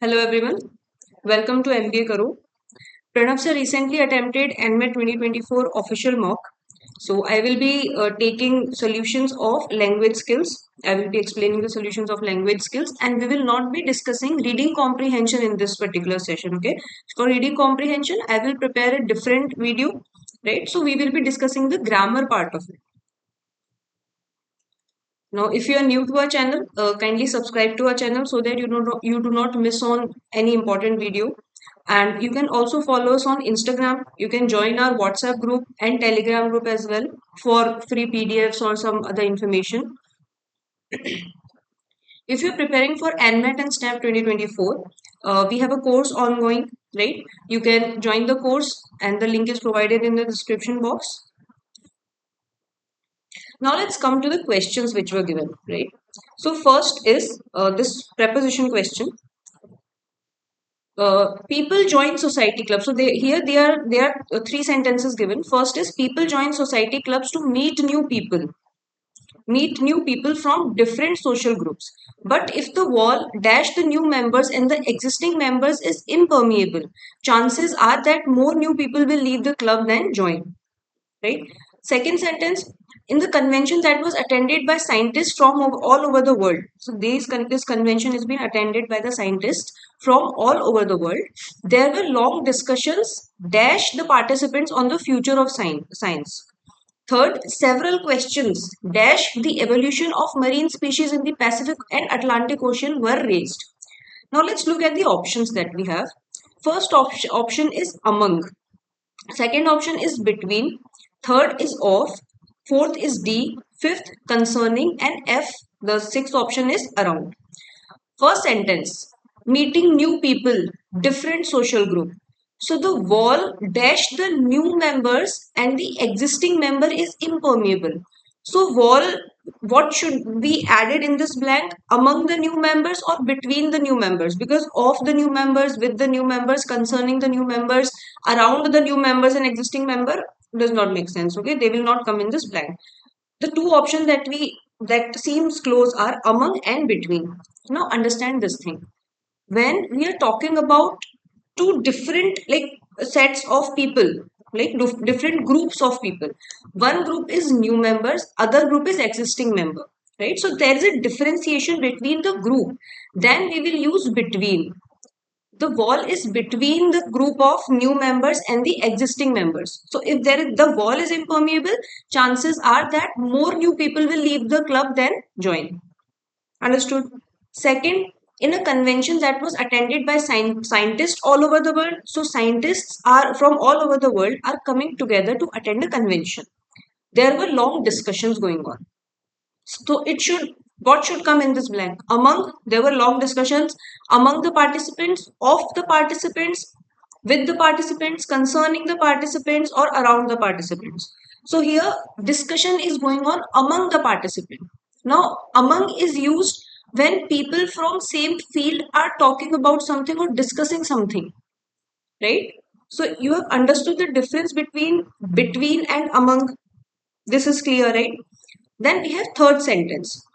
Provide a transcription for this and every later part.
Hello everyone, welcome to MBA Karo. Pranav sir recently attempted NMAT 2024 official mock. So I will be taking solutions of language skills. I will be explaining the solutions of language skills, and we will not be discussing reading comprehension in this particular session. Okay, for reading comprehension, I will prepare a different video, right? So we will be discussing the grammar part of it. Now, if you are new to our channel, kindly subscribe to our channel so that you do not miss on any important video. And you can also follow us on Instagram. You can join our WhatsApp group and Telegram group as well for free PDFs or some other information. If you're preparing for NMAT and SNAP 2024, we have a course ongoing, right? You can join the course, and the link is provided in the description box. Now let's come to the questions which were given, right? So first is this preposition question. People join society clubs. So there are three sentences given. First is people join society clubs to meet new people from different social groups. But if the wall dash the new members and the existing members is impermeable, chances are that more new people will leave the club than join, right? Second sentence, in the convention that was attended by scientists from all over the world. So this convention has been attended by the scientists from all over the world. There were long discussions dash the participants on the future of science. Third, several questions dash the evolution of marine species in the Pacific and Atlantic Ocean were raised. Now let's look at the options that we have. First option is among. Second option is between. Third is of. Fourth is D. Fifth, concerning. And F, the sixth option is around. First sentence, meeting new people, different social group. So the wall dash the new members and the existing member is impermeable. So wall, what should be added in this blank? Among the new members or between the new members? Because of the new members, with the new members, concerning the new members, around the new members and existing member does not make sense. Okay, they will not come in this blank. The two options that seems close are among and between. Now understand this thing. When we are talking about two different sets of people, different groups of people, one group is new members, other group is existing member, right? So there is a differentiation between the group. Then we will use between. The wall is between the group of new members and the existing members. So if the wall is impermeable, chances are that more new people will leave the club than join. Understood? Second, in a convention that was attended by scientists all over the world. So scientists are from all over the world are coming together to attend a convention. There were long discussions going on. So what should come in this blank? Among, there were long discussions among the participants, of the participants, with the participants, concerning the participants, or around the participants. So here discussion is going on among the participants. Now among is used when people from same field are talking about something or discussing something, right? So you have understood the difference between and among. This is clear, right? Then we have third sentence.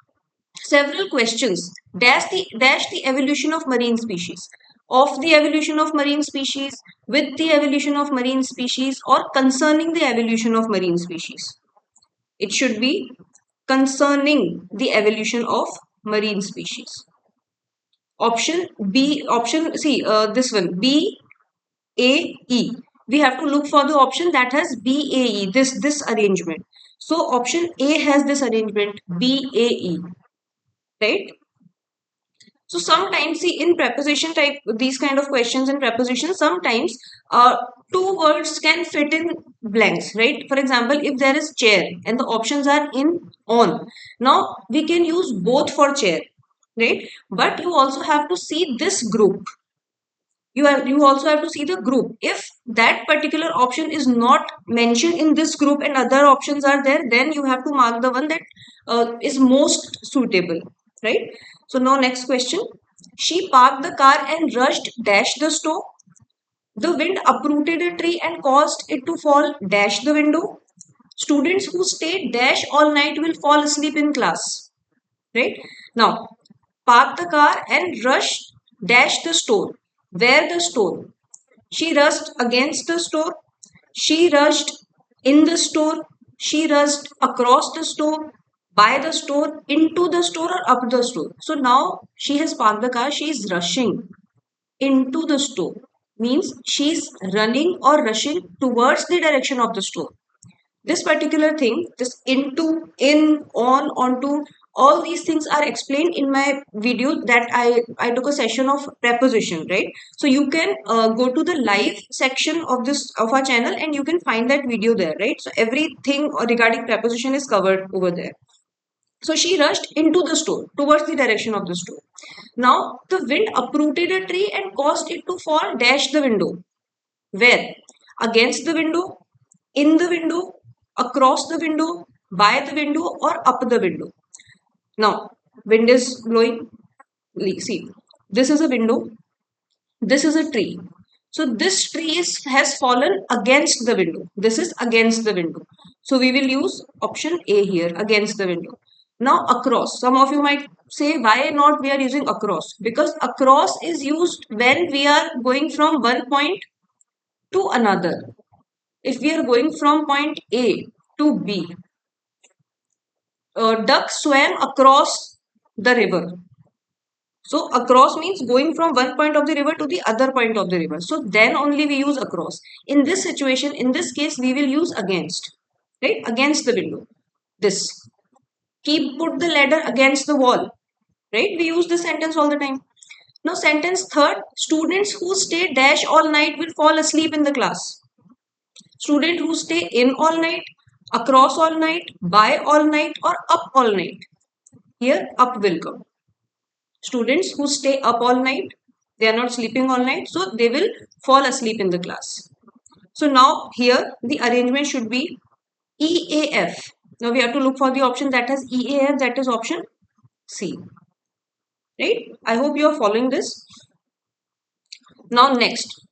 Several questions dash the evolution of marine species, of the evolution of marine species, with the evolution of marine species, or concerning the evolution of marine species. It should be concerning the evolution of marine species. Option B, option C, this one, B A E. We have to look for the option that has B A E, this arrangement. So option A has this arrangement, B A E, right? So sometimes, see, in preposition type, these kind of questions in preposition, sometimes two words can fit in blanks, right? For example, if there is chair and the options are in on, now we can use both for chair, right? But you also have to see this group. You also have to see the group. If that particular option is not mentioned in this group and other options are there, then you have to mark the one that is most suitable, right? So now next question. She parked the car and rushed dash the stove. The wind uprooted a tree and caused it to fall dash the window. Students who stayed dash all night will fall asleep in class, right? Now park the car and rush dash the store. Where the store? She rushed against the store. She rushed in the store. She rushed across the store, by the store, into the store, or up the store. So now she has parked the car. She is rushing into the store. Means she's running or rushing towards the direction of the store. This particular thing, this into, in, on, onto, all these things are explained in my video that I took a session of preposition, right? So you can go to the live section of this of our channel and you can find that video there, right? So everything regarding preposition is covered over there. So she rushed into the store towards the direction of the store. Now the wind uprooted a tree and caused it to fall dash the window. Where? Against the window, in the window, across the window, by the window, or up the window. Now, wind is blowing. See, this is a window. This is a tree. So this tree has fallen against the window. This is against the window. So we will use option A here, against the window. Now across. Some of you might say, why not we are using across? Because across is used when we are going from one point to another. If we are going from point A to B, duck swam across the river. So across means going from one point of the river to the other point of the river. So then only we use across. In this situation, in this case, we will use against, right? Against the window. This. Put the ladder against the wall, right? We use this sentence all the time. Now sentence third, students who stay dash all night will fall asleep in the class. Student who stay in all night, across all night, by all night, or up all night. Here up will come. Students who stay up all night, they are not sleeping all night, so they will fall asleep in the class. So now here the arrangement should be EAF. Now we have to look for the option that has EAF, that is option C. Right? I hope you are following this. Now next.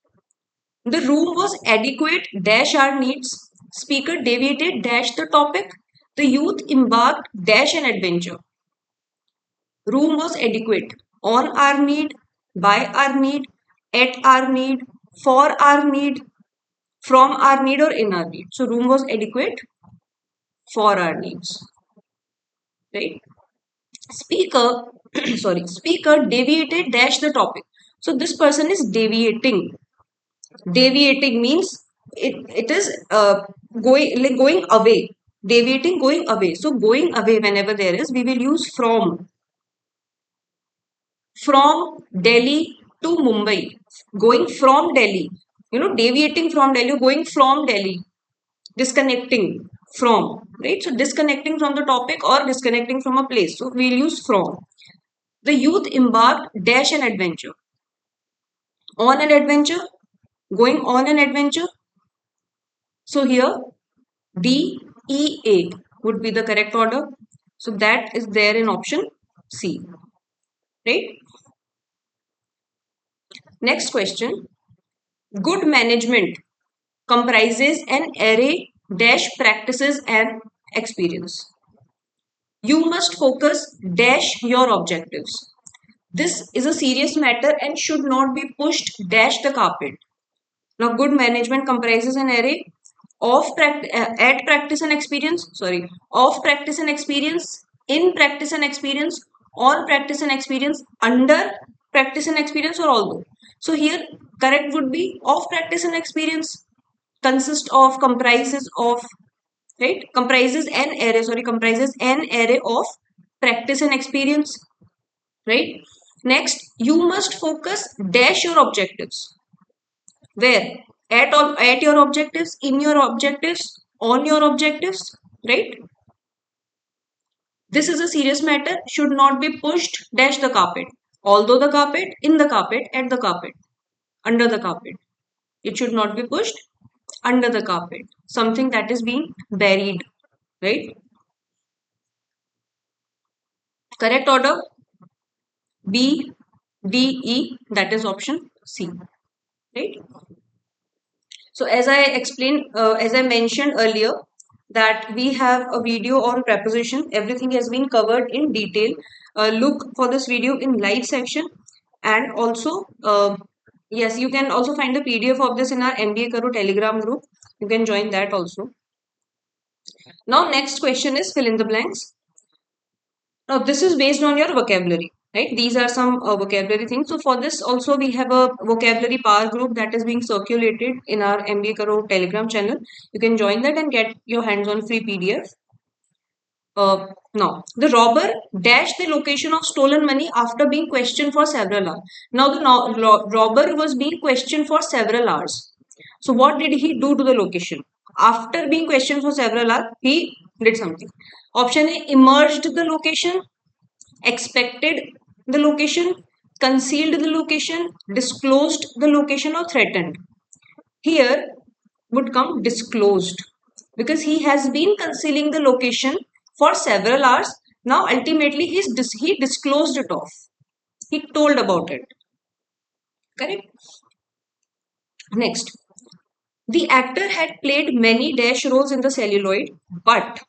The room was adequate dash our needs. Speaker deviated dash the topic. The youth embarked dash an adventure. Room was adequate on our need, by our need, at our need, for our need, from our need, or in our need. So room was adequate for our needs. Right? Speaker, speaker deviated dash the topic. So this person is deviating. Deviating means it is going away. Deviating, going away. So going away, whenever there is, we will use from. From Delhi to Mumbai. Going from Delhi. Deviating from Delhi, going from Delhi. Disconnecting from, right? So disconnecting from the topic or disconnecting from a place. So we'll use from. The youth embarked dash an adventure. On an adventure. Going on an adventure. So here DEA would be the correct order. So that is there in option C. Right? Next question. Good management comprises an array dash practices and experience. You must focus dash your objectives. This is a serious matter and should not be pushed dash the carpet. Now, good management comprises an array of at practice and experience, of practice and experience, in practice and experience, on practice and experience, under practice and experience, or although. So here, correct would be of practice and experience, consists of, comprises of, right? Comprises an array of practice and experience, right? Next, you must focus dash your objectives. Where? At your objectives, in your objectives, on your objectives, right? This is a serious matter, should not be pushed dash the carpet. Although the carpet, in the carpet, at the carpet, under the carpet. It should not be pushed under the carpet. Something that is being buried, right? Correct order B, D, E, that is option C, right? So as I explained, as I mentioned earlier, that we have a video on preposition. Everything has been covered in detail. Look for this video in live section. And also, yes, you can also find the PDF of this in our MBA Karo Telegram group. You can join that also. Now, next question is fill in the blanks. Now, this is based on your vocabulary, right? These are some vocabulary things. So, for this also, we have a vocabulary power group that is being circulated in our MBA Karo Telegram channel. You can join that and get your hands on free PDF. Now, the robber dashed the location of stolen money after being questioned for several hours. Now, the robber was being questioned for several hours. So, what did he do to the location? After being questioned for several hours, he did something. Option A, emerged the location, expected the location, concealed the location, disclosed the location, or threatened. Here would come disclosed because he has been concealing the location for several hours. Now, ultimately, he disclosed it off. He told about it. Correct? Next, the actor had played many dash roles in the celluloid, but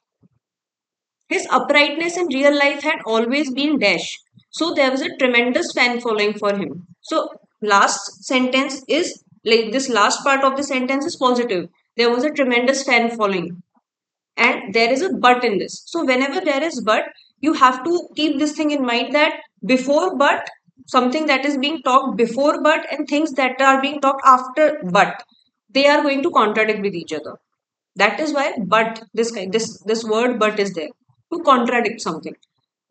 his uprightness in real life had always been dash. So there was a tremendous fan following for him. So last sentence is like this last part of the sentence is positive. There was a tremendous fan following. And there is a but in this. So whenever there is but, you have to keep this thing in mind that before but, something that is being talked before but, and things that are being talked after but, they are going to contradict with each other. That is why but this word but is there to contradict something.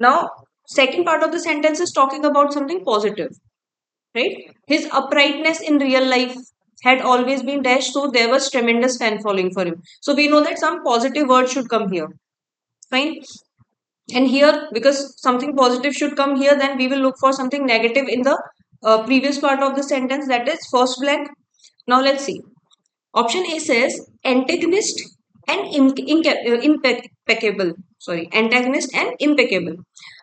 Now, second part of the sentence is talking about something positive, right? His uprightness in real life had always been dashed, so there was tremendous fan following for him. So we know that some positive word should come here. Fine. And here, because something positive should come here, then we will look for something negative in the previous part of the sentence, that is first blank. Now let's see. Option A says antagonist and impeccable. Sorry, antagonist and impeccable.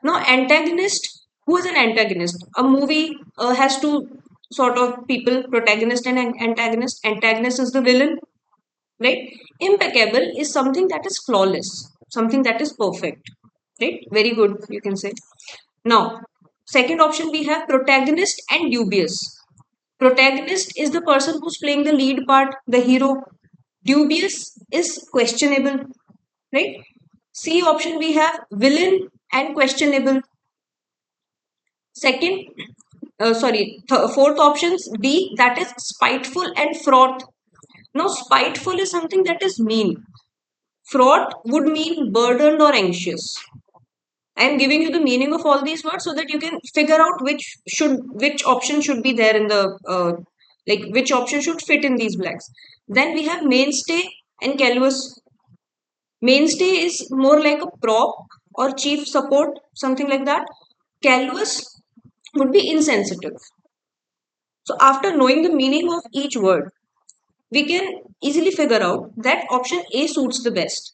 Now, antagonist, who is an antagonist? A movie has two sort of people, protagonist and antagonist. Antagonist is the villain, right? Impeccable is something that is flawless, something that is perfect, right? Very good, you can say. Now, second option we have protagonist and dubious. Protagonist is the person who's playing the lead part, the hero. Dubious is questionable, right? C option we have villain and questionable. Second, fourth options D, that is spiteful and fraud. Now, spiteful is something that is mean. Fraud would mean burdened or anxious. I am giving you the meaning of all these words so that you can figure out which option should be there in the like which option should fit in these blanks. Then we have mainstay and callous. Mainstay is more like a prop or chief support, something like that. Callous would be insensitive. So after knowing the meaning of each word, we can easily figure out that option A suits the best.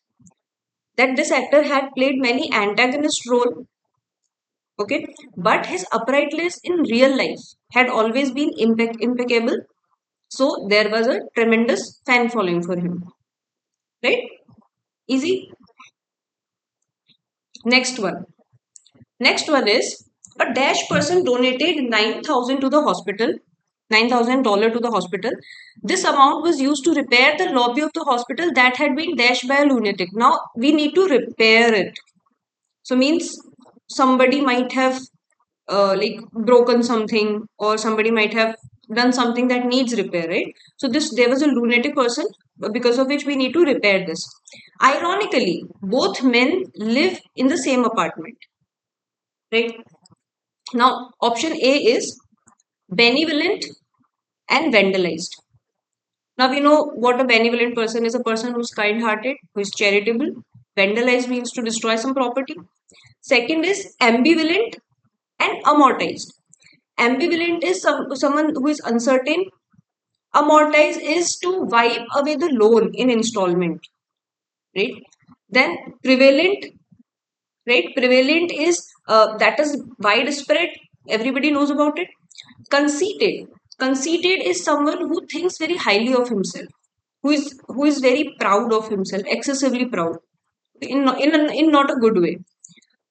That this actor had played many antagonist role, okay, but his uprightness in real life had always been impeccable. So there was a tremendous fan following for him, right? Easy. Next one. Next one is a dash person donated 9,000 to the hospital. $9,000 to the hospital. This amount was used to repair the lobby of the hospital that had been dashed by a lunatic. Now we need to repair it. So means somebody might have like broken something, or somebody might have done something that needs repair, right? So this there was a lunatic person because of which we need to repair this. Ironically, both men live in the same apartment, right? Now option A is benevolent and vandalized. Now we know what a benevolent person is: a person who's kind hearted, who is charitable. Vandalized means to destroy some property. Second is ambivalent and amortized. Ambivalent is someone who is uncertain. Amortize is to wipe away the loan in installment, right? Then prevalent, right? Prevalent is that is widespread. Everybody knows about it. Conceited. Conceited is someone who thinks very highly of himself, who is very proud of himself, excessively proud, in not a good way.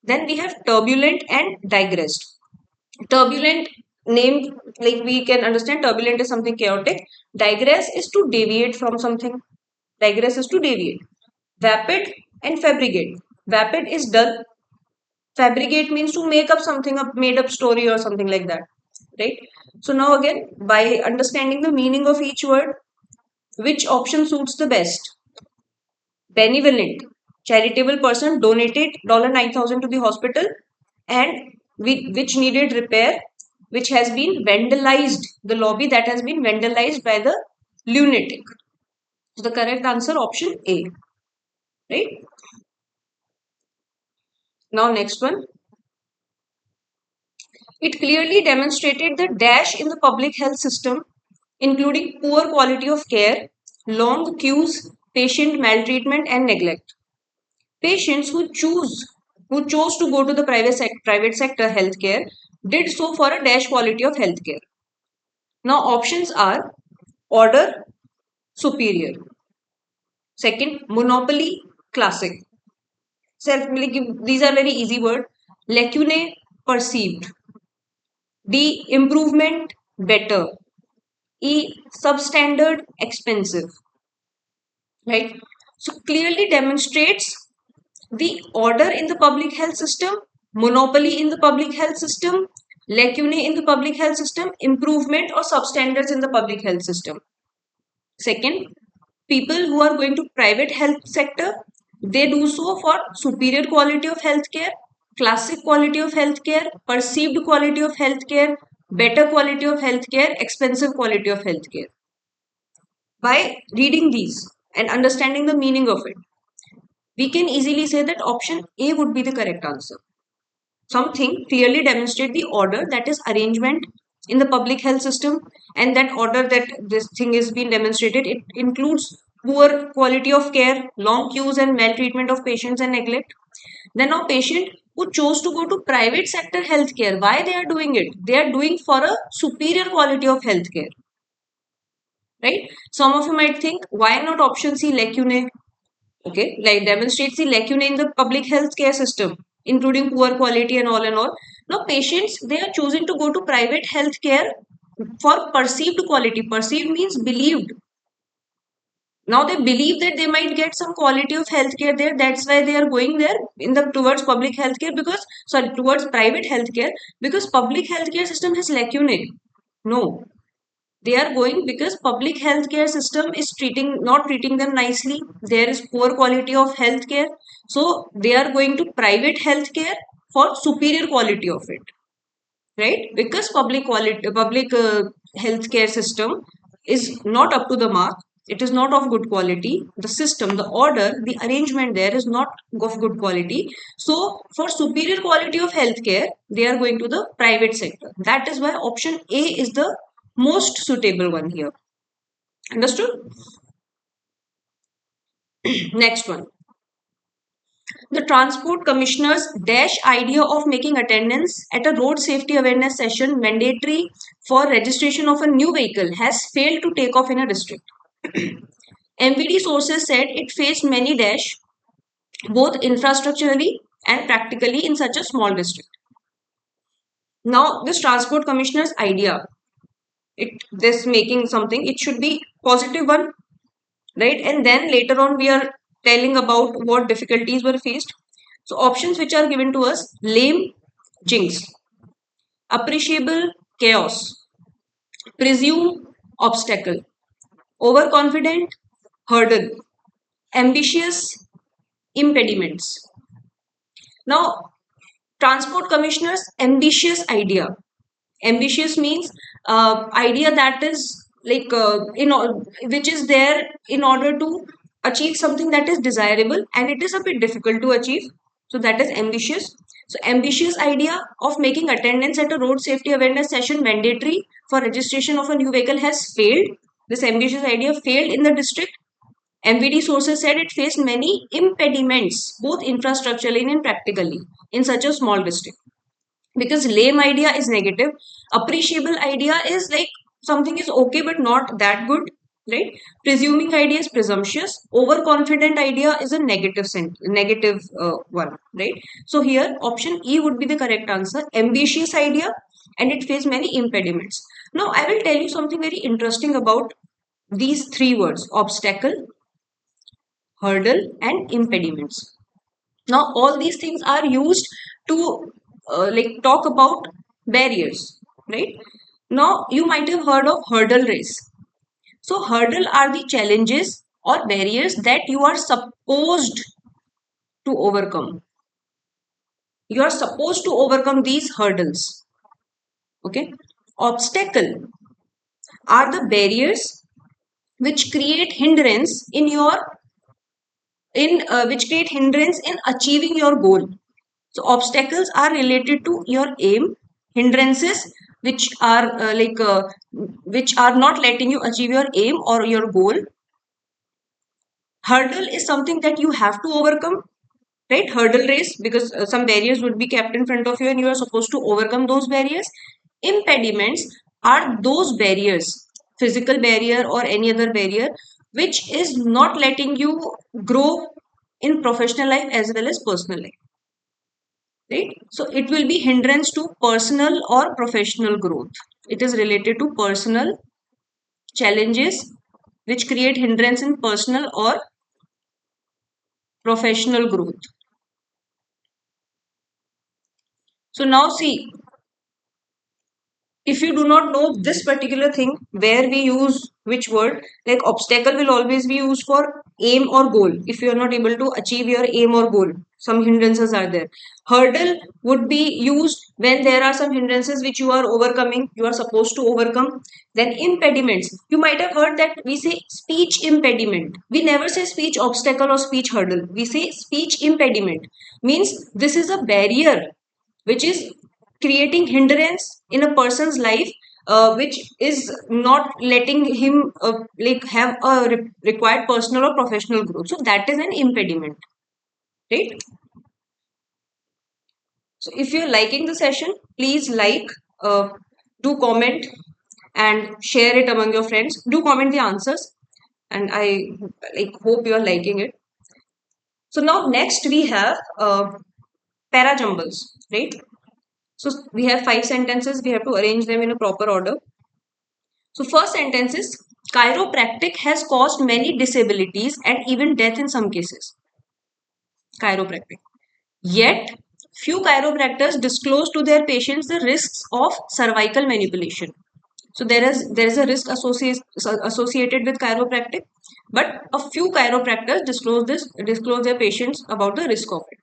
Then we have turbulent and digressed. Turbulent named, like we can understand turbulent is something chaotic. Digress is to deviate from something. Digress is to deviate. Vapid and fabricate. Vapid is dull. Fabricate means to make up something, a made up story or something like that. Right? So now again, by understanding the meaning of each word, which option suits the best? Benevolent. Charitable person donated $9,000 to the hospital and which needed repair, which has been vandalized, the lobby that has been vandalized by the lunatic. So the correct answer option A. Right? Now next one. It clearly demonstrated the dash in the public health system, including poor quality of care, long queues, patient maltreatment and neglect. Patients who chose to go to the private sector healthcare did so for a dash quality of healthcare. Now options are order, superior. Second, monopoly, classic. These are very easy words. Lacunae, perceived. D, improvement, better. E, substandard, expensive. Right? So clearly demonstrates the order in the public health system, monopoly in the public health system, lacunae in the public health system, improvement or substandards in the public health system. Second, people who are going to private health sector, they do so for superior quality of healthcare, classic quality of healthcare, perceived quality of healthcare, better quality of healthcare, expensive quality of healthcare. By reading these and understanding the meaning of it, we can easily say that option A would be the correct answer. Something clearly demonstrate the order, that is arrangement in the public health system, and that order that this thing is being demonstrated, it includes poor quality of care, long queues and maltreatment of patients and neglect. Then now patient who chose to go to private sector healthcare, why they are doing it? They are doing for a superior quality of healthcare. Right? Some of you might think, why not option C, lacunae? Okay, like demonstrates the lacunae in the public health care system, including poor quality and all and all. Now, patients, they are choosing to go to private health care for perceived quality. Perceived means believed. Now they believe that they might get some quality of healthcare there. That's why they are going there in the towards public healthcare because sorry towards private healthcare because public healthcare system has lacunae. No, they are going because public healthcare system is not treating them nicely. There is poor quality of healthcare, so they are going to private healthcare for superior quality of it, right? Because public healthcare system is not up to the mark. It is not of good quality. The system, the order, the arrangement there is not of good quality. So for superior quality of healthcare, they are going to the private sector. That is why option A is the most suitable one here. Understood? Next one. The Transport Commissioner's dash idea of making attendance at a road safety awareness session mandatory for registration of a new vehicle has failed to take off in a district. MVD sources said it faced many dash, both infrastructurally and practically in such a small district. Now, this Transport Commissioner's idea, this making something, it should be positive one, right? And then later on, we are telling about what difficulties were faced. So options which are given to us: lame, jinx; appreciable, chaos; presume, obstacle; overconfident, hurdle; ambitious, impediments. Now, Transport Commissioner's ambitious idea. Ambitious means idea that is like which is there in order to achieve something that is desirable and it is a bit difficult to achieve. So that is ambitious. So ambitious idea of making attendance at a road safety awareness session mandatory for registration of a new vehicle has failed. This ambitious idea failed in the district. MVD sources said it faced many impediments, both infrastructurally and practically, in such a small district. Because lame idea is negative, appreciable idea is like something is okay but not that good, right? Presuming idea is presumptuous, overconfident idea is a negative one, right? So here option E would be the correct answer. Ambitious idea, and it faced many impediments. Now, I will tell you something very interesting about these three words: obstacle, hurdle, and impediments. Now, all these things are used to like talk about barriers, right? Now, you might have heard of hurdle race. So, hurdle are the challenges or barriers that you are supposed to overcome. You are supposed to overcome these hurdles. Okay. Obstacle are the barriers which create hindrance in your in which create hindrance in achieving your goal. So obstacles are related to your aim. Hindrances which are which are not letting you achieve your aim or your goal. Hurdle is something that you have to overcome, right? Hurdle race, because some barriers would be kept in front of you and you are supposed to overcome those barriers. Impediments are those barriers, physical barrier or any other barrier, which is not letting you grow in professional life as well as personal life, right? So it will be hindrance to personal or professional growth. It is related to personal challenges which create hindrance in personal or professional growth. So now see, if you do not know this particular thing, where we use which word, like obstacle will always be used for aim or goal. If you are not able to achieve your aim or goal, some hindrances are there. Hurdle would be used when there are some hindrances which you are overcoming, you are supposed to overcome. Then impediments, you might have heard that we say speech impediment. We never say speech obstacle or speech hurdle, we say speech impediment. Means this is a barrier which is creating hindrance in a person's life, which is not letting him like have a required personal or professional growth. So that is an impediment, right? So if you're liking the session, please like, do comment and share it among your friends. Do comment the answers, and I like hope you are liking it. So now next we have para jumbles, right? So we have 5 sentences. We have to arrange them in a proper order. So first sentence is chiropractic has caused many disabilities and even death in some cases. Chiropractic. Yet few chiropractors disclose to their patients the risks of cervical manipulation. So there is a risk associated with chiropractic, but a few chiropractors disclose their patients about the risk of it.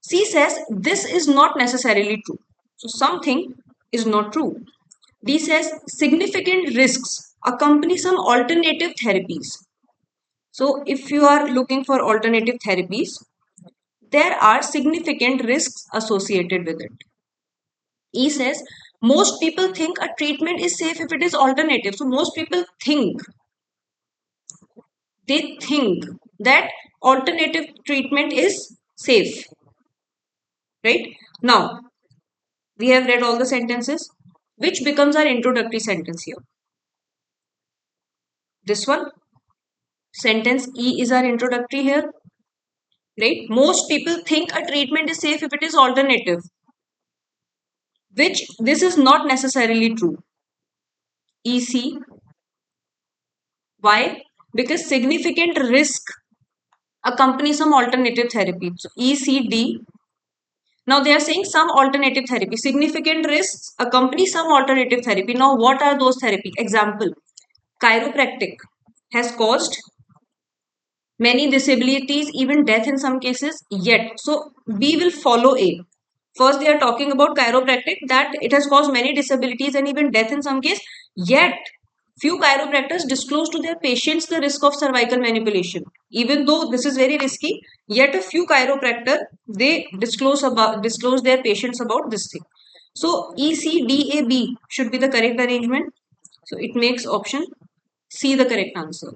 C says this is not necessarily true. So something is not true. D says significant risks accompany some alternative therapies. So if you are looking for alternative therapies, there are significant risks associated with it. E says most people think a treatment is safe if it is alternative. So most people think, they think that alternative treatment is safe, right? Now, we have read all the sentences. Which becomes our introductory sentence here? This one. Sentence E is our introductory here, right? Most people think a treatment is safe if it is alternative, which this is not necessarily true. EC. Why? Because significant risk accompanies some alternative therapy. So ECD. Now they are saying some alternative therapy. Significant risks accompany some alternative therapy. Now what are those therapy? Example, chiropractic has caused many disabilities, even death in some cases, yet. So B will follow A. First, they are talking about chiropractic, that it has caused many disabilities and even death in some case, yet few chiropractors disclose to their patients the risk of cervical manipulation. Even though this is very risky, yet a few chiropractor, they disclose their patients about this thing. So ECDAB should be the correct arrangement. So it makes option C the correct answer.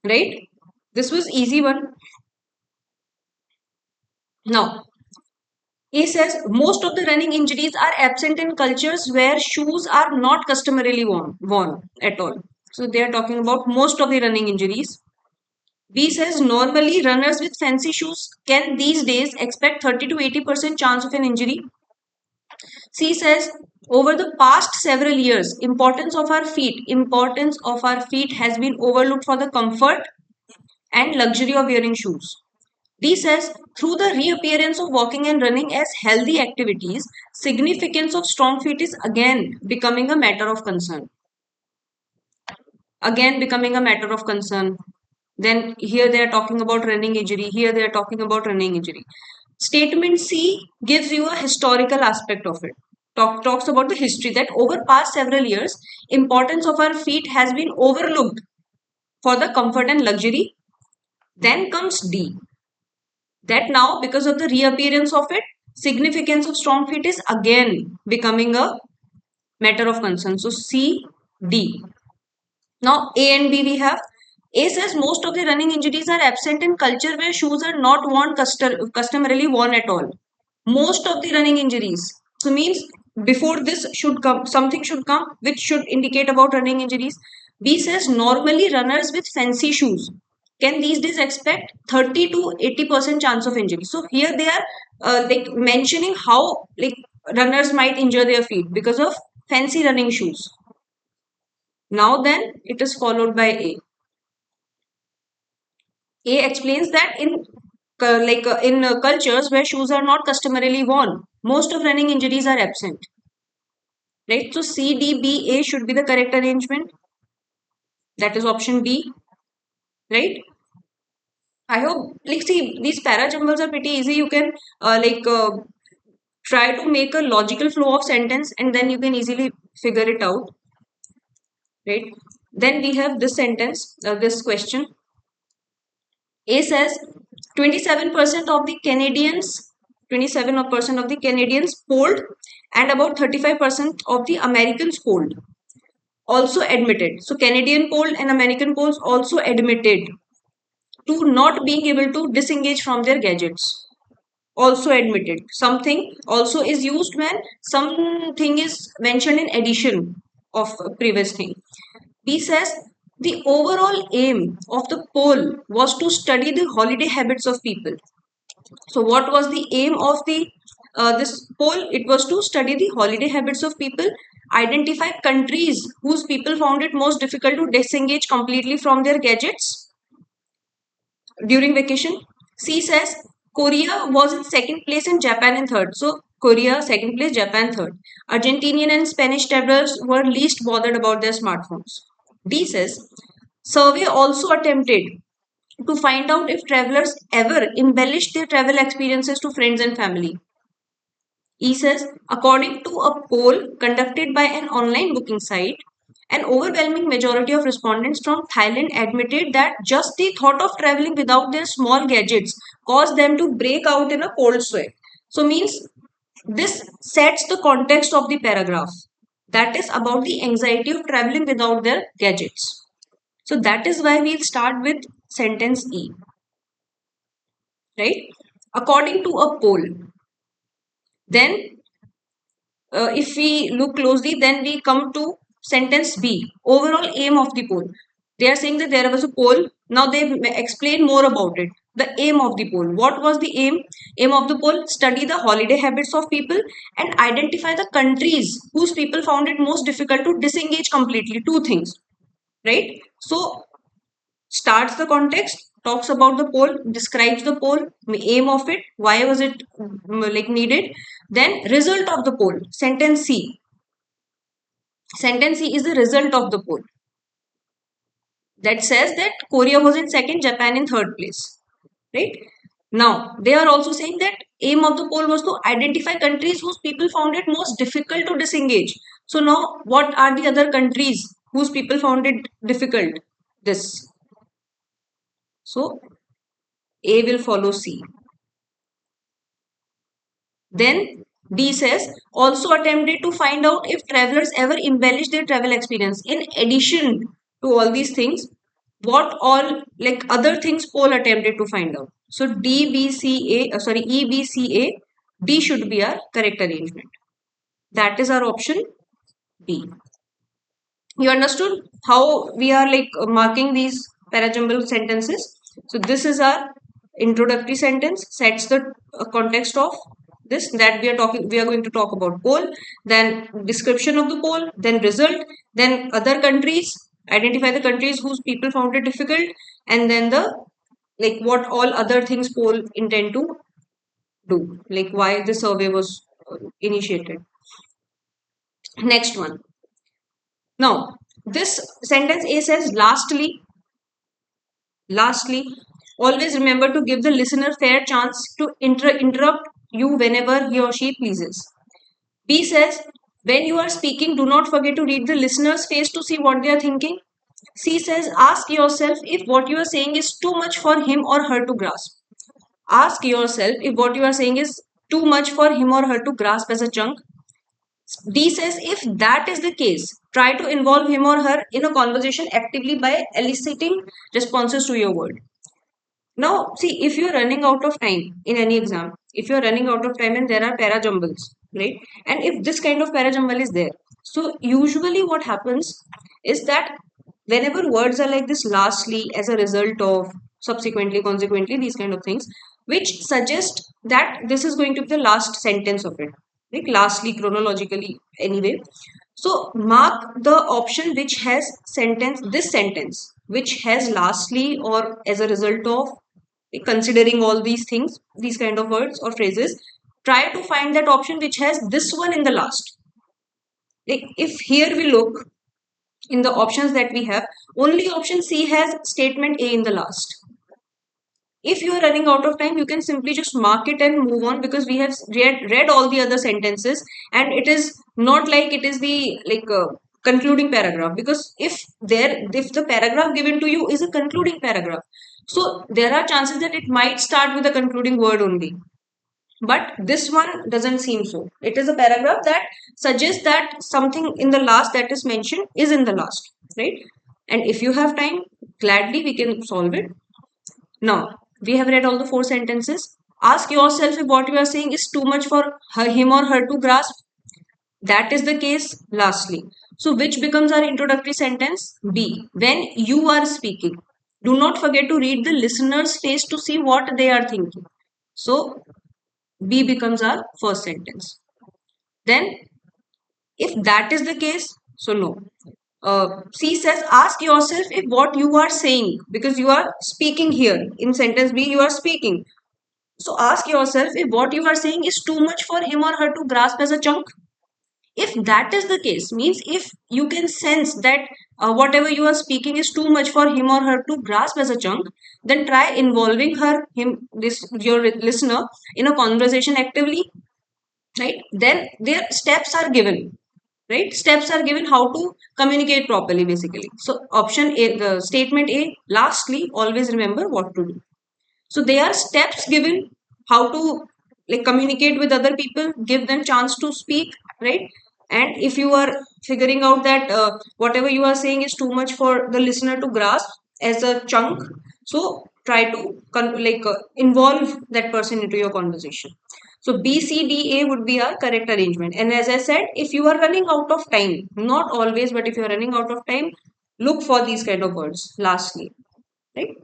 Right? This was easy one. Now, he says most of the running injuries are absent in cultures where shoes are not customarily worn at all. So they are talking about most of the running injuries. B says normally runners with fancy shoes can these days expect 30 to 80% chance of an injury. C says, over the past several years, importance of our feet has been overlooked for the comfort and luxury of wearing shoes. D says, through the reappearance of walking and running as healthy activities, significance of strong feet is again becoming a matter of concern. Again becoming a matter of concern. Then here they are talking about running injury. Here they are talking about running injury. Statement C gives you a historical aspect of it. Talks about the history that over past several years, importance of our feet has been overlooked for the comfort and luxury. Then comes D. That now, because of the reappearance of it, significance of strong feet is again becoming a matter of concern. So C, D. Now A and B we have. A says most of the running injuries are absent in culture where shoes are not worn customarily worn at all. Most of the running injuries. So means before this should come, something should come which should indicate about running injuries. B says normally runners with fancy shoes can these days expect 30 to 80% chance of injury. So here they are like mentioning how like runners might injure their feet because of fancy running shoes. Now then it is followed by A. A explains that in cultures where shoes are not customarily worn, most of running injuries are absent. Right? So C, D, B, A should be the correct arrangement. That is option B. Right? I hope, like, see, these para jumbles are pretty easy. You can try to make a logical flow of sentence and then you can easily figure it out. Right? Then we have this sentence, this question. A says 27% of the Canadians, 27% of the Canadians polled and about 35% of the Americans polled also admitted. So Canadian poll and American polls also admitted to not being able to disengage from their gadgets. Also admitted. Something also is used when something is mentioned in addition of a previous thing. B says the overall aim of the poll was to study the holiday habits of people. So, what was the aim of the this poll? It was to study the holiday habits of people, identify countries whose people found it most difficult to disengage completely from their gadgets during vacation. C says Korea was in second place and Japan in third. So Korea second place, Japan third. Argentinian and Spanish travelers were least bothered about their smartphones. D says survey also attempted to find out if travelers ever embellished their travel experiences to friends and family. E says, according to a poll conducted by an online booking site, an overwhelming majority of respondents from Thailand admitted that just the thought of traveling without their small gadgets caused them to break out in a cold sweat. So, means this sets the context of the paragraph. That is about the anxiety of traveling without their gadgets. So, that is why we'll start with sentence E. Right? According to a poll. Then, if we look closely, then we come to sentence B, overall aim of the poll. They are saying that there was a poll. Now they explain more about it. The aim of the poll. What was the aim? Aim of the poll: study the holiday habits of people and identify the countries whose people found it most difficult to disengage completely. Two things, right? So starts the context, talks about the poll, describes the poll, aim of it, why was it like needed, then result of the poll, sentence C. Sentence C is the result of the poll that says that Korea was in second, Japan in third place, right? Now they are also saying that aim of the poll was to identify countries whose people found it most difficult to disengage. So now what are the other countries whose people found it difficult? This. So A will follow C. Then D says also attempted to find out if travelers ever embellish their travel experience. In addition to all these things, what all like other things poll attempted to find out. So E, B, C, A, D should be our correct arrangement. That is our option B. You understood how we are like marking these parajumble sentences? So this is our introductory sentence, sets the context of this, that we are going to talk about poll, then description of the poll, then result, then other countries, identify the countries whose people found it difficult, and then the like what all other things poll intend to do, like why the survey was initiated. Next one. Now, this sentence A says, lastly, always remember to give the listener fair chance to interrupt you whenever he or she pleases. B says, when you are speaking, do not forget to read the listener's face to see what they are thinking. C says, ask yourself if what you are saying is too much for him or her to grasp. Ask yourself if what you are saying is too much for him or her to grasp as a chunk. D says, if that is the case, try to involve him or her in a conversation actively by eliciting responses to your word. Now, see, if you're running out of time in any exam, if you're running out of time and there are para jumbles, right? And if this kind of para jumble is there, so usually what happens is that whenever words are like this, lastly, as a result of, subsequently, consequently, these kind of things, which suggest that this is going to be the last sentence of it, like lastly, chronologically, anyway. So mark the option which has this sentence, which has lastly or as a result of, considering all these things, these kind of words or phrases, try to find that option which has this one in the last. Like if here we look in the options that we have, only option C has statement A in the last. If you are running out of time, you can simply just mark it and move on, because we have read all the other sentences, and it is not like it is the concluding paragraph, because if the paragraph given to you is a concluding paragraph, so there are chances that it might start with a concluding word only. But this one doesn't seem so. It is a paragraph that suggests that something in the last that is mentioned is in the last, right? And if you have time, gladly we can solve it. Now, we have read all the 4 sentences. Ask yourself if what you are saying is too much for him or her to grasp. That is the case, lastly. So, which becomes our introductory sentence? B. When you are speaking, do not forget to read the listener's face to see what they are thinking. So, B becomes our first sentence. Then, if that is the case, so no. C says, ask yourself if what you are saying, because you are speaking here. In sentence B, you are speaking. So ask yourself if what you are saying is too much for him or her to grasp as a chunk. If that is the case, means if you can sense that whatever you are speaking is too much for him or her to grasp as a chunk, then try involving your listener, in a conversation actively, right? Then their steps are given, right? Steps are given how to communicate properly, basically. So option A, the statement A, lastly, always remember what to do. So they are steps given how to communicate with other people, give them chance to speak, right? And if you are figuring out that whatever you are saying is too much for the listener to grasp as a chunk, so try to involve that person into your conversation. So B, C, D, A would be our correct arrangement. And as I said, if you are running out of time, not always, but if you are running out of time, look for these kind of words. Lastly, right?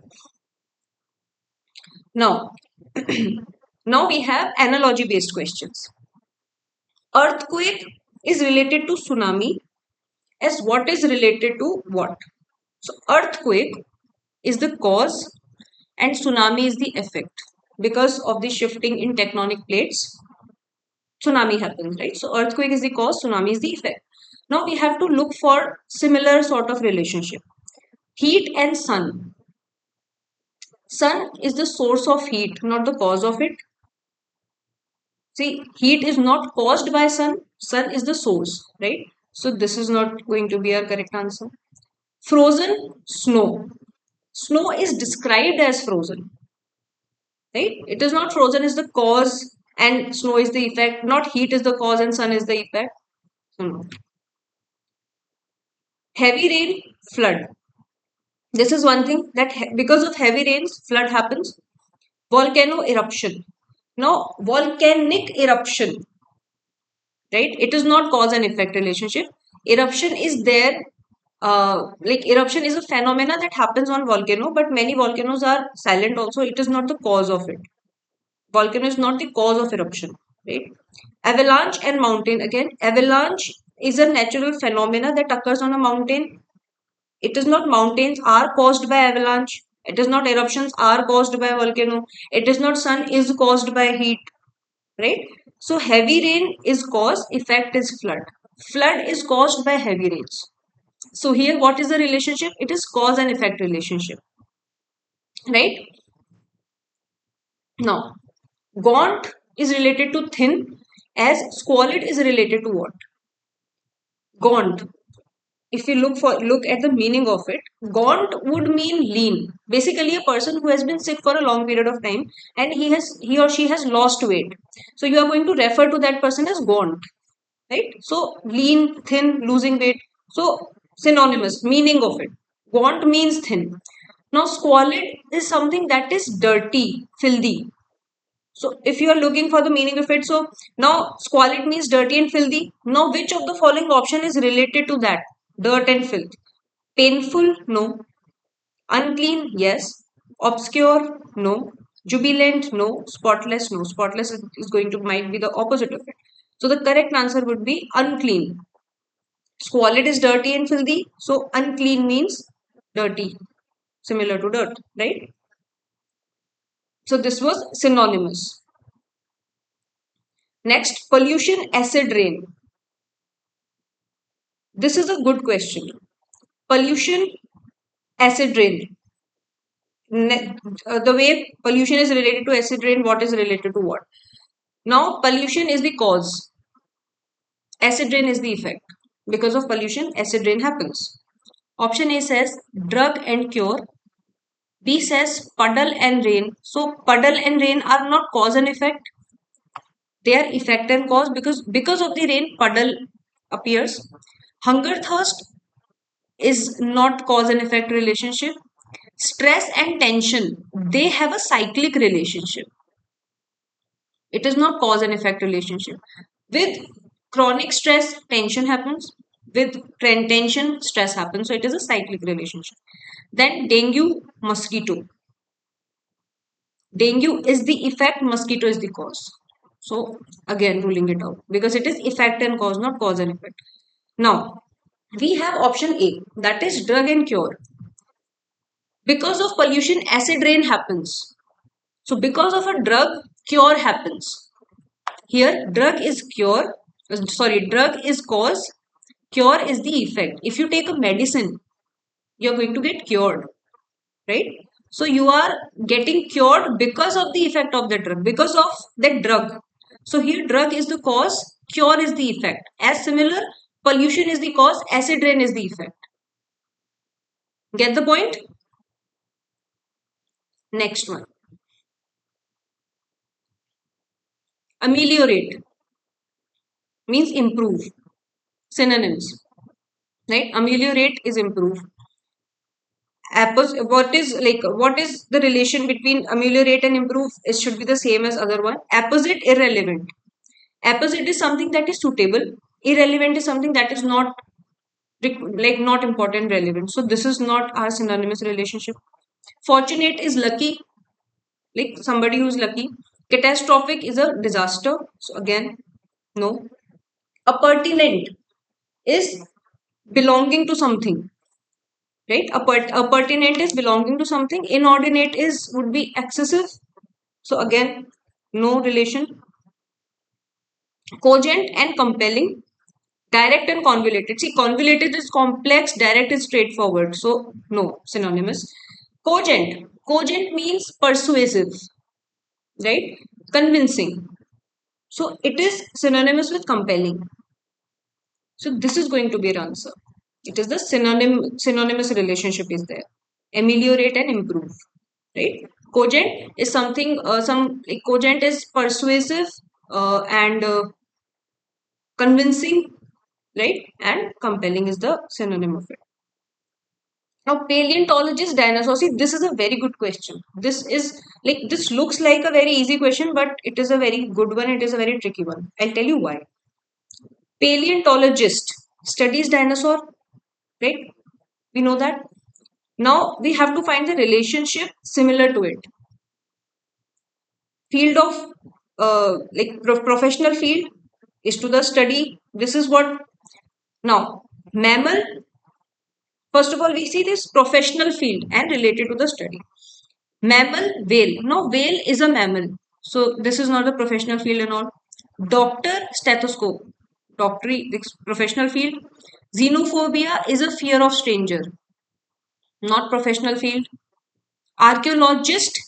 Now, now we have analogy based questions. Earthquake is related to tsunami as what is related to what? So, earthquake is the cause and tsunami is the effect. Because of the shifting in tectonic plates, tsunami happens, right? So, earthquake is the cause, tsunami is the effect. Now, we have to look for similar sort of relationship. Heat and sun. Sun is the source of heat, not the cause of it. See, heat is not caused by sun. Sun is the source, right? So this is not going to be our correct answer. Frozen snow. Snow is described as frozen, right? It is not frozen is the cause and snow is the effect. Not heat is the cause and sun is the effect. So no. Heavy rain, flood. This is one thing that because of heavy rains, flood happens. Volcano eruption. Now, volcanic eruption, right? It is not cause and effect relationship. Eruption is there. Eruption is a phenomena that happens on volcano, but many volcanoes are silent also. It is not the cause of it. Volcano is not the cause of eruption. right? Avalanche and mountain. Again, avalanche is a natural phenomena that occurs on a mountain. It is not mountains are caused by avalanche. It is not eruptions are caused by volcano. It is not sun is caused by heat, right? So heavy rain is cause, effect is flood. Flood is caused by heavy rains. So here, what is the relationship? It is cause and effect relationship, right? Now, gaunt is related to thin, as squalid is related to what? Gaunt. If you look at the meaning of it, gaunt would mean lean. Basically, a person who has been sick for a long period of time and he or she has lost weight. So you are going to refer to that person as gaunt, right? So lean, thin, losing weight. So synonymous meaning of it. Gaunt means thin. Now squalid is something that is dirty, filthy. So if you are looking for the meaning of it, so now squalid means dirty and filthy. Now which of the following option is related to that? Dirt and filth. Painful? No. Unclean? Yes. Obscure? No. Jubilant? No. Spotless? No. Spotless is going to might be the opposite of it. So the correct answer would be unclean. Squalid is dirty and filthy. So unclean means dirty, similar to dirt, right? So this was synonymous. Next, pollution, acid rain. This is a good question. Pollution, acid rain. The way pollution is related to acid rain, what is related to what? Now, pollution is the cause, acid rain is the effect. Because of pollution, acid rain happens. Option A says drug and cure. B says puddle and rain. So, puddle and rain are not cause and effect. They are effect and cause because of the rain, puddle appears. Hunger thirst is not cause and effect relationship. Stress and tension, they have a cyclic relationship. It is not cause and effect relationship. With chronic stress, tension happens. With tension, stress happens. So it is a cyclic relationship. Then dengue, mosquito. Dengue is the effect, mosquito is the cause. So again, ruling it out because it is effect and cause, not cause and effect. Now, we have option A, that is drug and cure. Because of pollution, acid rain happens. So because of a drug, cure happens. Here, drug is cause, cure is the effect. If you take a medicine, you're going to get cured, right? So you are getting cured because of the effect of the drug, because of that drug. So here, drug is the cause, cure is the effect. As similar, pollution is the cause, acid rain is the effect. Get the point? Next one. Ameliorate means improve. Synonyms, right? Ameliorate is improve. What is the relation between ameliorate and improve? It should be the same as other one. Apposite, irrelevant. Apposite is something that is suitable. Irrelevant is something that is not not important, relevant. So this is not our synonymous relationship. Fortunate is lucky, like somebody who is lucky. Catastrophic is a disaster. So again, no. Appurtenant is belonging to something, right? Appurtenant is belonging to something. Inordinate is would be excessive. So again, no relation. Cogent and compelling. Direct and convoluted. See, convoluted is complex, direct is straightforward. So no, synonymous. Cogent. Cogent means persuasive, right? Convincing. So it is synonymous with compelling. So this is going to be your answer. It is the synonymous relationship is there. Ameliorate and improve, right? Cogent is something. Cogent is persuasive and convincing, right? And compelling is the synonym of it. Now, paleontologist dinosaurs. See, this is a very good question. This looks like a very easy question, but it is a very good one. It is a very tricky one. I'll tell you why. Paleontologist studies dinosaur, right? We know that. Now we have to find the relationship similar to it. Field of like professional field is to the study. This is what now mammal. First of all, we see this professional field and related to the study. Mammal, whale. Now, whale is a mammal. So, this is not a professional field and all. Doctor, stethoscope. Doctory, this professional field. Xenophobia is a fear of stranger, not professional field. Archaeologist,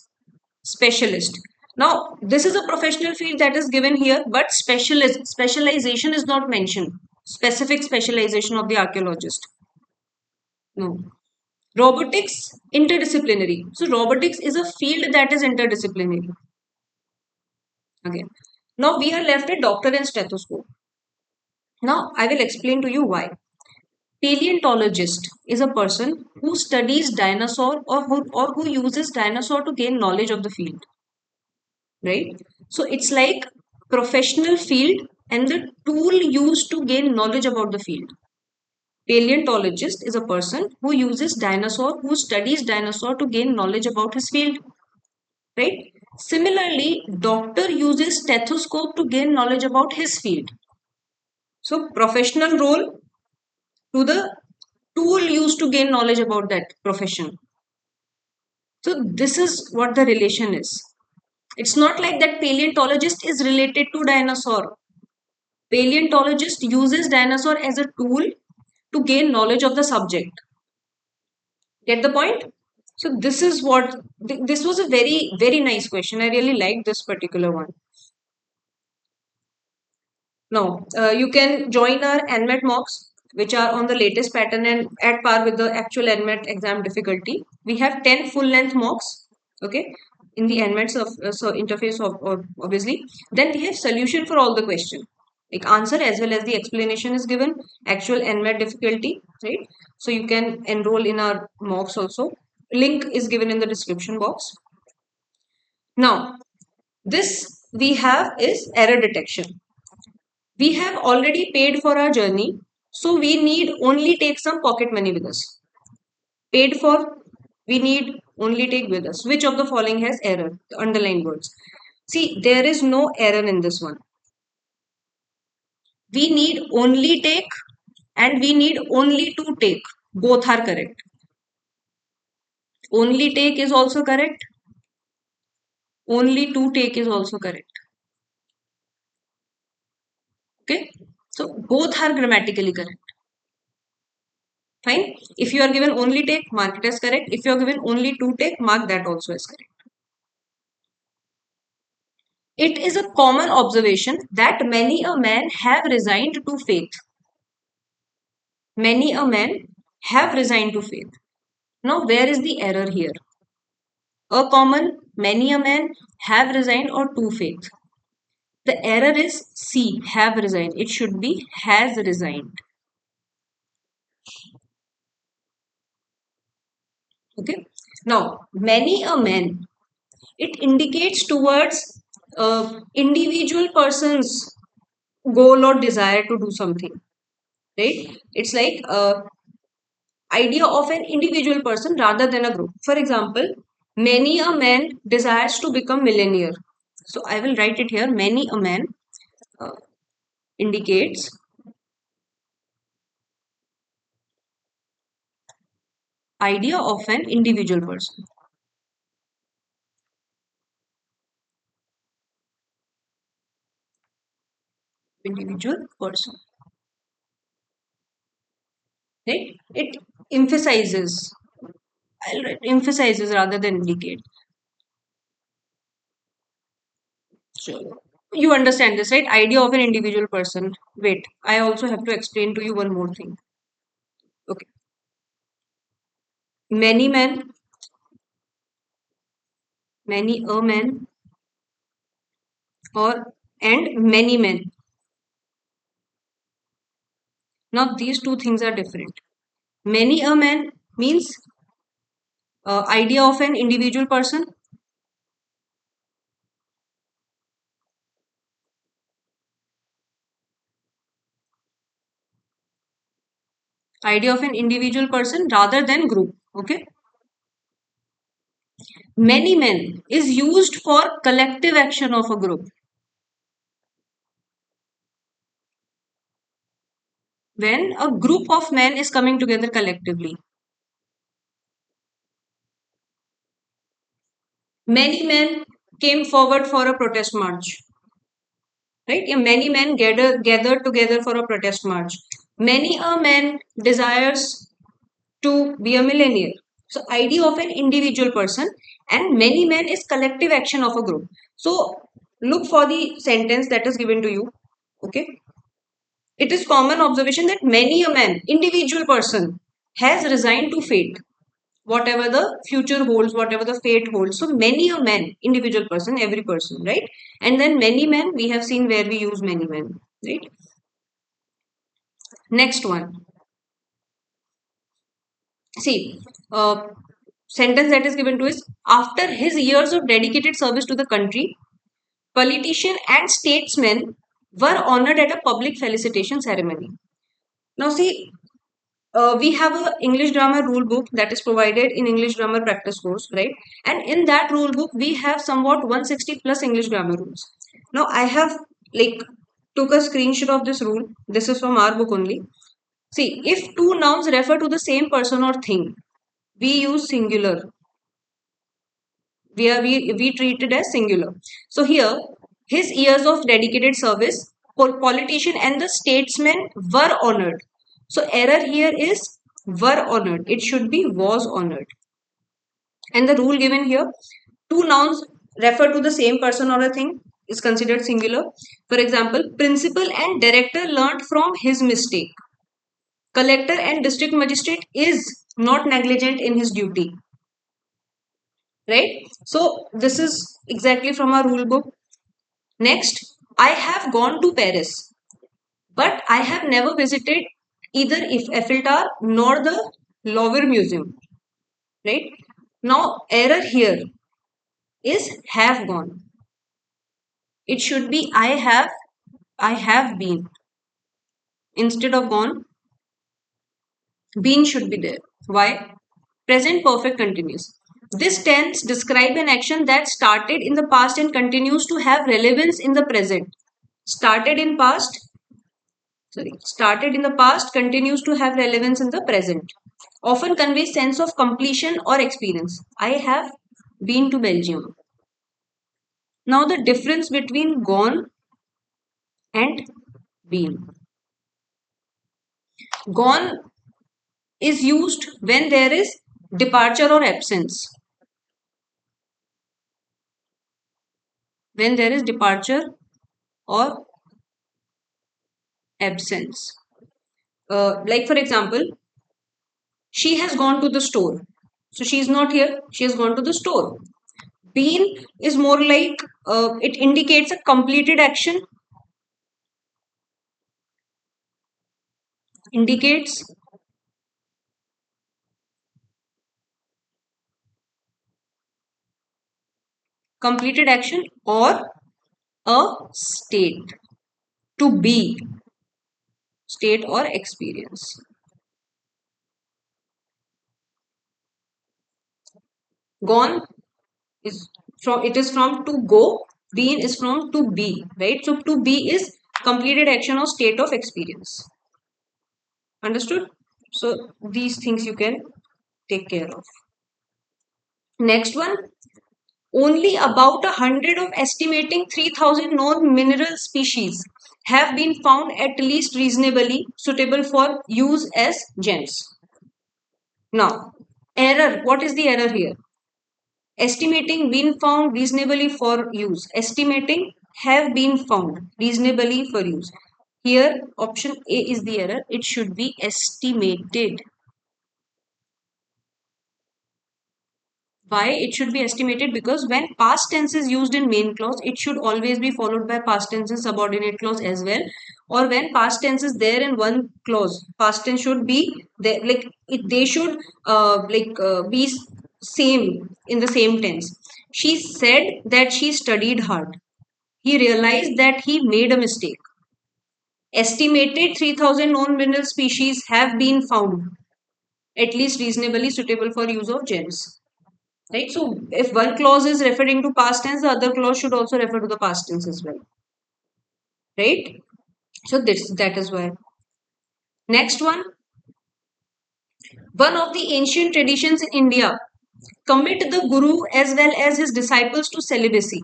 specialist. Now, this is a professional field that is given here, but specialization is not mentioned. Specific specialization of the archaeologist. No. Robotics, interdisciplinary. So, robotics is a field that is interdisciplinary. Again. Now, we are left with doctor and stethoscope. Now, I will explain to you why. Paleontologist is a person who studies dinosaur or who uses dinosaur to gain knowledge of the field, right? So it's like professional field and the tool used to gain knowledge about the field. Paleontologist is a person who uses dinosaur, who studies dinosaur to gain knowledge about his field, right? Similarly, doctor uses stethoscope to gain knowledge about his field. So professional role to the tool used to gain knowledge about that profession. So this is what the relation is. It's not like that paleontologist is related to dinosaur. Paleontologist uses dinosaur as a tool to gain knowledge of the subject. Get the point? So this is what this was a very nice question. I really liked this particular one. Now, you can join our NMAT mocks, which are on the latest pattern and at par with the actual NMAT exam difficulty. We have 10 full length mocks, okay, in the NMATs of so interface of obviously. Then we have solution for all the question, like answer as well as the explanation is given, actual NMAT difficulty, right? So you can enroll in our mocks also. Link is given in the description box. Now, this we have is error detection. We have already paid for our journey, so we need only take some pocket money with us. Paid for, we need only take with us. Which of the following has error? The underlined words. See, there is no error in this one. We need only take and we need only to take. Both are correct. Only take is also correct. Only to take is also correct. Okay. So both are grammatically correct. Fine. If you are given only take, mark it as correct. If you are given only to take, mark that also as correct. It is a common observation that many a man have resigned to faith. Many a man have resigned to faith. Now, where is the error here? A common, many a man have resigned or to faith. The error is C, have resigned. It should be has resigned. Okay. Now, many a man, it indicates towards individual person's goal or desire to do something, right? It's like idea of an individual person rather than a group. For example, many a man desires to become millionaire. So I will write it here. Many a man uh, indicates idea of an individual person. Individual person. Right? It emphasizes. I'll write emphasizes rather than indicate. So you understand this, right? Idea of an individual person. Wait, I also have to explain to you one more thing. Okay. Many men, many a man, or and many men. Now these two things are different. Many a man means idea of an individual person. Idea of an individual person rather than group. Okay. Many men is used for collective action of a group. when a group of men is coming together collectively. Many men came forward for a protest march, right? Yeah, many men gathered together for a protest march. Many a man desires to be a millionaire. So idea of an individual person and many men is collective action of a group. So look for the sentence that is given to you. Okay. It is common observation that many a man, individual person, has resigned to fate, whatever the future holds, whatever the fate holds. So many a man, individual person, every person, right? And then many men, we have seen where we use many men, right? Next one. See, sentence that is given to is after his years of dedicated service to the country, politician and statesmen were honored at a public felicitation ceremony. Now, see, we have a English grammar rule book that is provided in English grammar practice course, right? And in that rule book, we have somewhat 160 plus English grammar rules. Now, I have like took a screenshot of this rule. This is from our book only. See, if two nouns refer to the same person or thing, we use singular. We treat it as singular. So here, his years of dedicated service, politician and the statesman were honored. So error here is were honored. It should be was honored. And the rule given here, two nouns refer to the same person or a thing is considered singular. For example, principal and director learned from his mistake. Collector and district magistrate is not negligent in his duty. Right? So this is exactly from our rule book. Next, I have gone to Paris, but I have never visited either if Eiffel Tower nor the Louvre Museum. Right? Now, error here is have gone. It should be I have been. Instead of gone, been should be there. Why? Present perfect continuous. This tense describe an action that started in the past and continues to have relevance in the present. Started in past, started in the past continues to have relevance in the present. Often conveys sense of completion or experience. I have been to Belgium. Now the difference between gone and been. Gone is used when there is departure or absence. When there is departure or absence. Like for example, she has gone to the store. So she is not here. She has gone to the store. Been is more like it indicates a completed action. Indicates completed action or a state. To be. State or experience. Gone is from it is from to go. Been is from to be. Right. So to be is completed action or state of experience. Understood? So these things you can take care of. Next one, only about 100 of estimating 3,000 known mineral species have been found at least reasonably suitable for use as gems. Now, error. What is the error here? Estimating been found reasonably for use. Estimating have been found reasonably for use. Here, option A is the error. It should be estimated. Why it should be estimated? Because when past tense is used in main clause, it should always be followed by past tense in subordinate clause as well. Or when past tense is there in one clause, past tense should be there. Like they should be same in the same tense. She said that she studied hard. He realized that he made a mistake. Estimated 3,000 known mineral species have been found, at least reasonably suitable for use of gems. Right? So if one clause is referring to past tense, the other clause should also refer to the past tense as well. Right? So that is why. Next one of the ancient traditions in India commit the guru as well as his disciples to celibacy.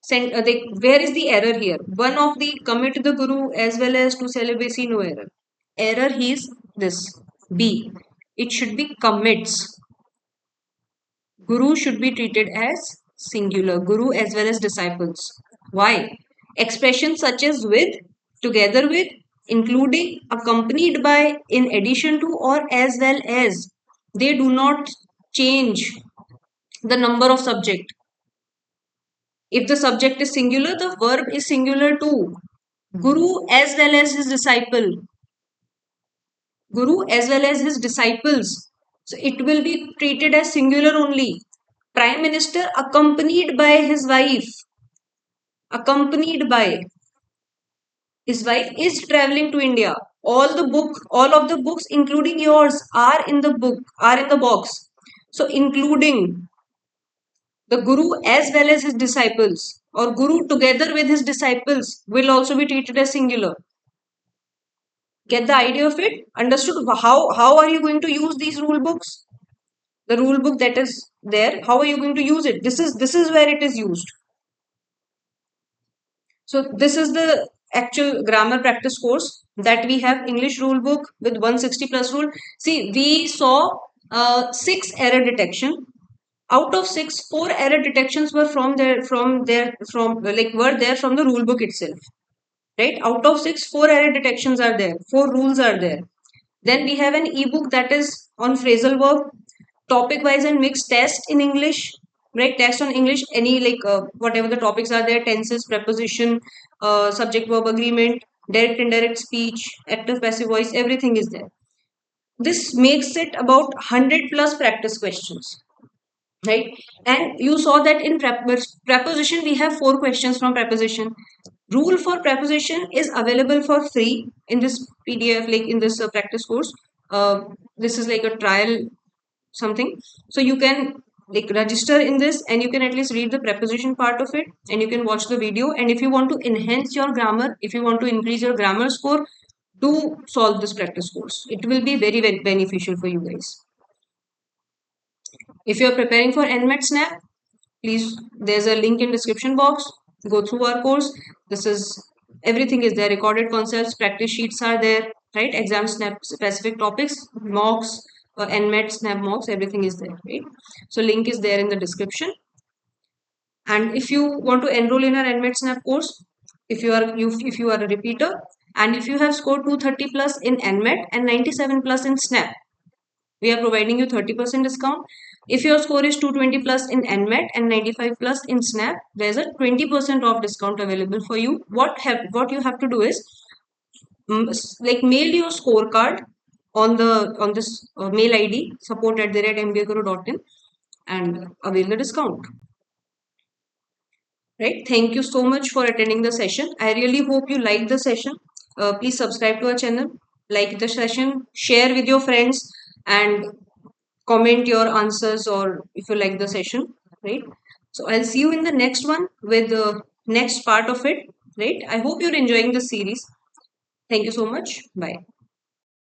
Where is the error here? One of the commit the guru as well as to celibacy, no error. Error is this. B. It should be commits. Guru should be treated as singular. Guru as well as disciples. Why? Expressions such as with, together with, including, accompanied by, in addition to, or as well as, they do not change the number of subject. If the subject is singular, the verb is singular too. Guru as well as his disciple. Guru as well as his disciples. So it will be treated as singular only. Prime Minister accompanied by his wife. Accompanied by his wife is traveling to India. All of the books, including yours, are in the book, are in the box. So including the Guru as well as his disciples, or Guru together with his disciples, will also be treated as singular. Get the idea of it? Understood? How are you going to use these rule books? The rule book that is there, how are you going to use it? This is where it is used. So this is the actual grammar practice course that we have. English rule book with 160 plus rule. See, we saw 6 error detection. Out of 6, 4 error detections were from the rule book itself. Right? Out of 6, 4 error detections are there. 4 rules are there. Then we have an ebook that is on phrasal verb, topic wise and mixed test in English, right? Test on English, any whatever the topics are there, tenses, preposition, subject verb agreement, direct indirect speech, active passive voice, everything is there. This makes it about 100 plus practice questions, right? And you saw that in preposition we have 4 questions from preposition. Rule for preposition is available for free in this PDF, like in this practice course. This is like a trial something, so you can like register in this and you can at least read the preposition part of it and you can watch the video. And if you want to enhance your grammar, if you want to increase your grammar score, do solve this practice course. It will be very, very beneficial for you guys. If you are preparing for NMAT SNAP, please, there's a link in description box. Go through our course. This is, everything is there. Recorded concepts, practice sheets are there, right? Exam SNAP specific topics, mocks, NMAT SNAP mocks, everything is there, right? So link is there in the description. And if you want to enroll in our NMAT SNAP course, if you are a repeater and if you have scored 230 plus in NMAT and 97 plus in SNAP, we are providing you 30% discount. If your score is 220 plus in NMAT and 95 plus in SNAP, there's a 20% off discount available for you. What you have to do is like mail your scorecard on this mail ID support@mbakaro.in and avail the discount. Right? Thank you so much for attending the session. I really hope you liked the session. Please subscribe to our channel, like the session, share with your friends, and comment your answers or if you like the session, right? So I'll see you in the next one with the next part of it, right? I hope you're enjoying the series. Thank you so much. Bye.